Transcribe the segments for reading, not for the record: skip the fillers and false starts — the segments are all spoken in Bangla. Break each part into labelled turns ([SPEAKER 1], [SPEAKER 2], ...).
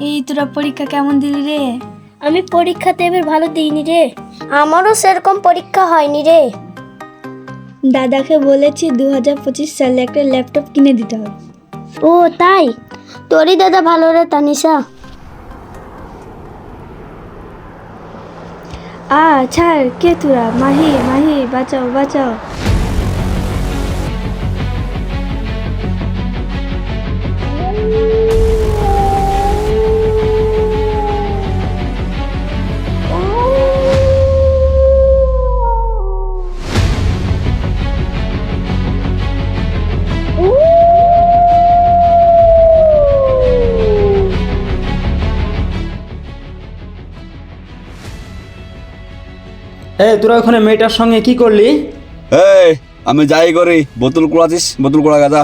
[SPEAKER 1] এই তোরা পরীক্ষা কেমন দিলি রে?
[SPEAKER 2] আমি পরীক্ষাতে এবার ভালো দিইনি রে। আমারও সেরকম পরীক্ষা হয়নি রে।
[SPEAKER 1] দাদাকে বলেছি 2025 সালে একটা ল্যাপটপ কিনে দিতে হবে।
[SPEAKER 2] ও তাই? তোরই দাদা ভালো রে তানিশা।
[SPEAKER 1] ছাড়, কে তোরা? মাহি মাহি, বাঁচাও বাঁচাও।
[SPEAKER 3] তোরা ওখানে মেয়েটার সঙ্গে কি করলি?
[SPEAKER 4] এই আমি যাই করি, বোতল কুড়াছিস, বোতল কুড়া গাদা।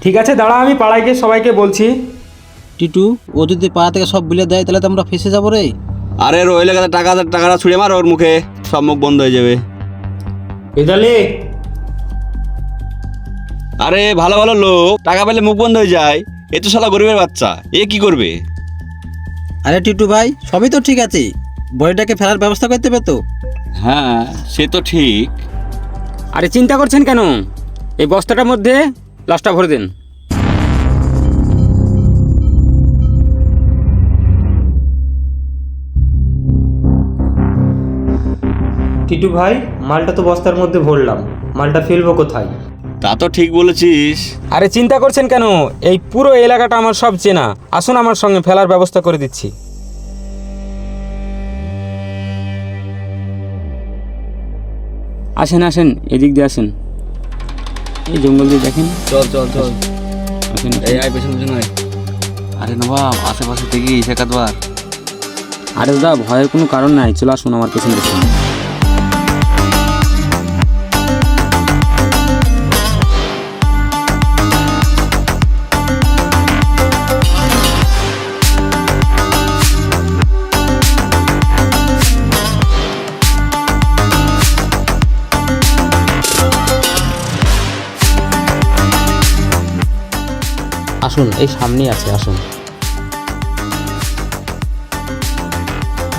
[SPEAKER 3] ঠিক আছে, দাঁড়া, আমি পাড়ায় গিয়ে সবাইকে বলছি।
[SPEAKER 5] টিটু, ও যদি পাড়া থেকে সব বিলে দেয় তাহলে তো আমরা ফেসে যাবো রে।
[SPEAKER 4] আরে রইলে গাদা, টাকাটা ছুঁড়ে মার ওর মুখে, সব মুখ বন্ধ হয়ে যাবে।
[SPEAKER 3] এদালে
[SPEAKER 4] আরে ভালো ভালো লোক টাকা পেলে মুখ বন্ধ হয়ে যায়, এ তো শালা গরিবের বাচ্চা, এ কি করবে?
[SPEAKER 5] আরে টিটু ভাই, সবই তো ঠিক আছে, বডিটাকে ফেলার ব্যবস্থা করতে হবে তো।
[SPEAKER 4] হ্যাঁ সে তো ঠিক।
[SPEAKER 3] আরে চিন্তা করছেন কেন? এই বস্তাটার মধ্যে লাশটা ভরে দেন। টিটু ভাই, মালটা তো বস্তার মধ্যে ভরলাম, মালটা ফেলবো কোথায়?
[SPEAKER 4] তা তো ঠিক বলেছিস।
[SPEAKER 3] আরে চিন্তা করছেন কেন? এই পুরো এলাকাটা আমার সব চেনা, আসুন আমার সঙ্গে, ফেলার ব্যবস্থা করে দিচ্ছি। আসেন আসেন, এদিক দিয়ে আসেন, এই জঙ্গল দিয়ে দেখেন।
[SPEAKER 4] চল চল চল,
[SPEAKER 3] আসেন।
[SPEAKER 4] এই আয় পেছন পেছন আয়। আরে নবাব, আশেপাশে থেকে শেখাতবার।
[SPEAKER 3] আরে দাদা, ভয়ের কোনো কারণ নাই, চলে আসুন আমার পেছন পেছন। আসুন, এই সামনেই আছে, আসুন।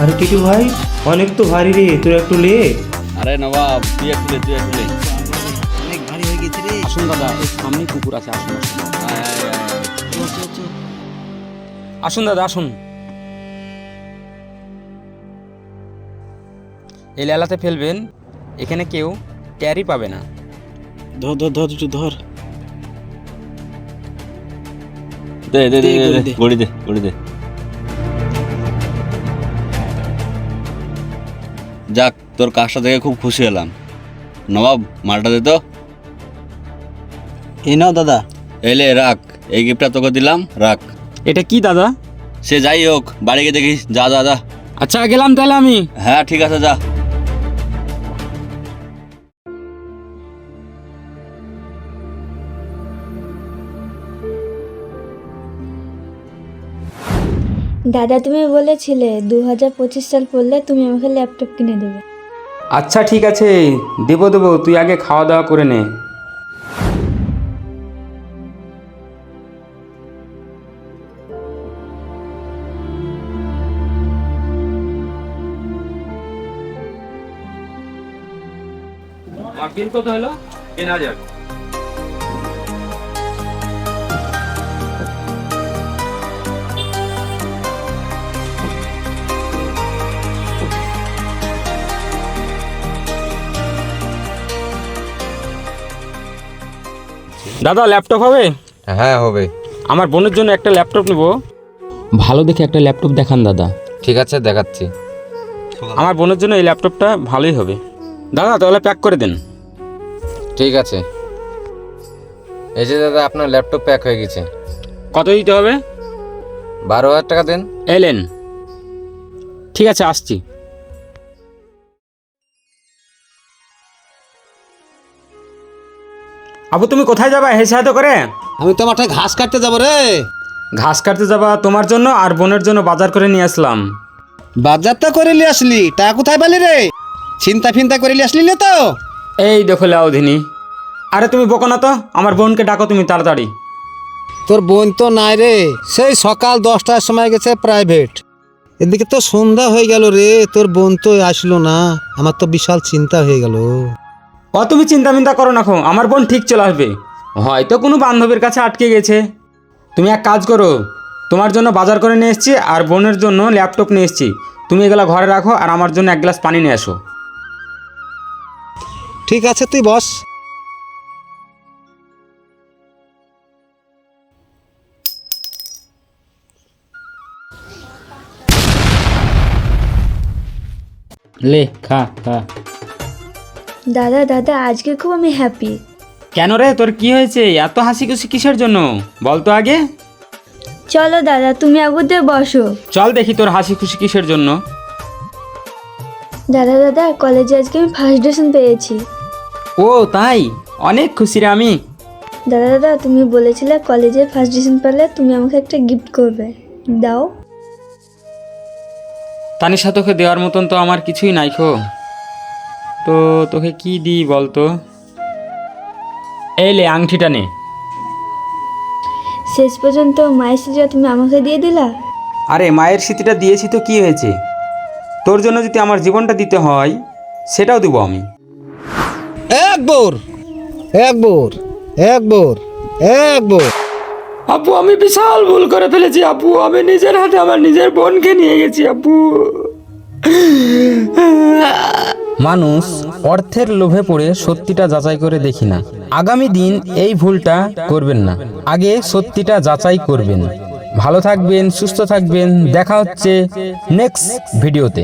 [SPEAKER 3] আরে টিটু ভাই, অনেক তো ভারী রে, তোর একটু লে।
[SPEAKER 4] আরে নবাব, তুই একটু লে, তুই একটু লে।
[SPEAKER 5] অনেক ভারী হয়ে গেছে রে।
[SPEAKER 3] আসুন দাদা, এই সামনেই পুকুর আছে, আসুন আসুন।
[SPEAKER 4] আয় আয় আয়।
[SPEAKER 3] আসুন দাদা, আসুন। এই লেলাতে ফেলবেন, এখানে কেউ ট্যারি পাবে না।
[SPEAKER 5] ধর ধর ধর টিটু ধর।
[SPEAKER 4] দে দে দে
[SPEAKER 5] দে,
[SPEAKER 4] দে,
[SPEAKER 5] দে।
[SPEAKER 4] গড়ি দে গড়ি দে। যাক, তোর কাজটা দেখে খুব খুশি হলাম। নবাব, মালটা দে তো।
[SPEAKER 5] এই নাও দাদা।
[SPEAKER 4] এলে রাখ, এই গিফটটা তোকে দিলাম, রাখ।
[SPEAKER 3] এটা কি দাদা?
[SPEAKER 4] সে যাই হোক, বাড়ি গিয়ে দেখিস, যা যা যা।
[SPEAKER 3] আচ্ছা, গেলাম তাহলে আমি।
[SPEAKER 4] হ্যাঁ ঠিক আছে, যা।
[SPEAKER 1] দাদা, তুমি বলেছিলে 2025 সাল পড়লে তুমি আমাকে ল্যাপটপ কিনে দেবে।
[SPEAKER 3] আচ্ছা ঠিক আছে, দেবো দেবো, তুই আগে খাওয়া দাওয়া করে নে। বিল কত হলো? 3000। দাদা, ল্যাপটপ হবে?
[SPEAKER 6] হ্যাঁ হবে।
[SPEAKER 3] আমার বোনের জন্য একটা ল্যাপটপ নেব, ভালো দেখে একটা ল্যাপটপ দেখান দাদা।
[SPEAKER 6] ঠিক আছে, দেখাচ্ছি।
[SPEAKER 3] আমার বোনের জন্য এই ল্যাপটপটা ভালোই হবে। দাদা তাহলে প্যাক করে দেন।
[SPEAKER 6] ঠিক আছে, এই যে দাদা আপনার ল্যাপটপ প্যাক হয়ে গেছে।
[SPEAKER 3] কত দিতে হবে?
[SPEAKER 6] 12,000 টাকা দেন।
[SPEAKER 3] এলেন, ঠিক আছে, আসছি। আবু, তুমি কোথায় যাবা হে সাহায্য করে?
[SPEAKER 5] আমি তো মাঠে ঘাস কাটতে যাবো রে।
[SPEAKER 3] ঘাস কাটতে যাবা? তোমার জন্য আর বোনের জন্য বাজার করে নিয়ে আসলাম।
[SPEAKER 5] বাজার তো করে নিয়ে আসলি, টাকা কোথায় পেলি রে? চিন্তা ফিন্তা করে নিয়ে আসলি না তো?
[SPEAKER 3] এই দেখো লাউধিনী। আরে তুমি বকো না তো, আমার বোনকে ডাকো তুমি তাড়াতাড়ি।
[SPEAKER 5] তোর বোন তো নাই রে, সেই সকাল 10টার সময় গেছে প্রাইভেট। এদিকে তো সন্ধ্যা হয়ে গেল রে, তোর বোন তো আসলো না। আমার তো বিশাল চিন্তা হয়ে গেল।
[SPEAKER 3] তুমি চিন্তা করো না, আমার বোন ঠিক চলে আসবে। হয়তো কোনো বান্ধবীর কাছে আটকে গেছে। তুমি এক কাজ করো, তোমার জন্য বাজার করে নিয়ে এসেছি আর বোনের জন্য ল্যাপটপ নিয়ে এসেছি। তুমি এগুলো ঘরে রাখো আর আমার জন্য এক গ্লাস পানি নিয়ে আসো।
[SPEAKER 5] ঠিক আছে, তুই বস।
[SPEAKER 3] লে খা খা।
[SPEAKER 1] দাদা দাদা আজকে খুব আমি হ্যাপি।
[SPEAKER 3] কেন রে, তোর কি হয়েছে? এত হাসি খুশি কিসের জন্য বল তো আগে।
[SPEAKER 1] চলো দাদা তুমি আগুতে বসো।
[SPEAKER 3] চল দেখি তোর হাসি খুশি কিসের জন্য।
[SPEAKER 1] দাদা দাদা কলেজে আজকে আমি ফার্স্ট ডিভিশন পেয়েছি।
[SPEAKER 3] ও তাই, অনেক খুশি রে আমি।
[SPEAKER 1] দাদা দাদা তুমি বলেছিলে কলেজে ফার্স্ট ডিভিশন পেলে তুমি আমাকে একটা গিফট করবে, দাও।
[SPEAKER 3] তানিশা তোকে দেওয়ার মতন তো আমার কিছুই নাই তো তোকে কি দিই বলতো? এই লে আংটিটা নে।
[SPEAKER 1] শেষ পর্যন্ত মায়ের স্মৃতিটা তুমি আমাকে দিয়ে দিলা।
[SPEAKER 3] আরে মায়ের স্মৃতিটা দিয়েছি তো কি হয়েছে? তোর জন্য যদি আমার জীবনটা দিতে হয় সেটাও দেবো আমি।
[SPEAKER 5] এক বোর এক বোর এক বোর এক বোর।
[SPEAKER 3] আপু আমি বিশাল ভুল করে ফেলেছি আপু, আমি নিজের হাতে আমার নিজের বোনকে নিয়ে গেছি আপু। মানুষ অর্থের লোভে পড়ে সত্যিটা যাচাই করে দেখি না। আগামী দিন এই ভুলটা করবেন না, আগে সত্যিটা যাচাই করবেন। ভালো থাকবেন, সুস্থ থাকবেন, দেখা হচ্ছে নেক্সট ভিডিওতে।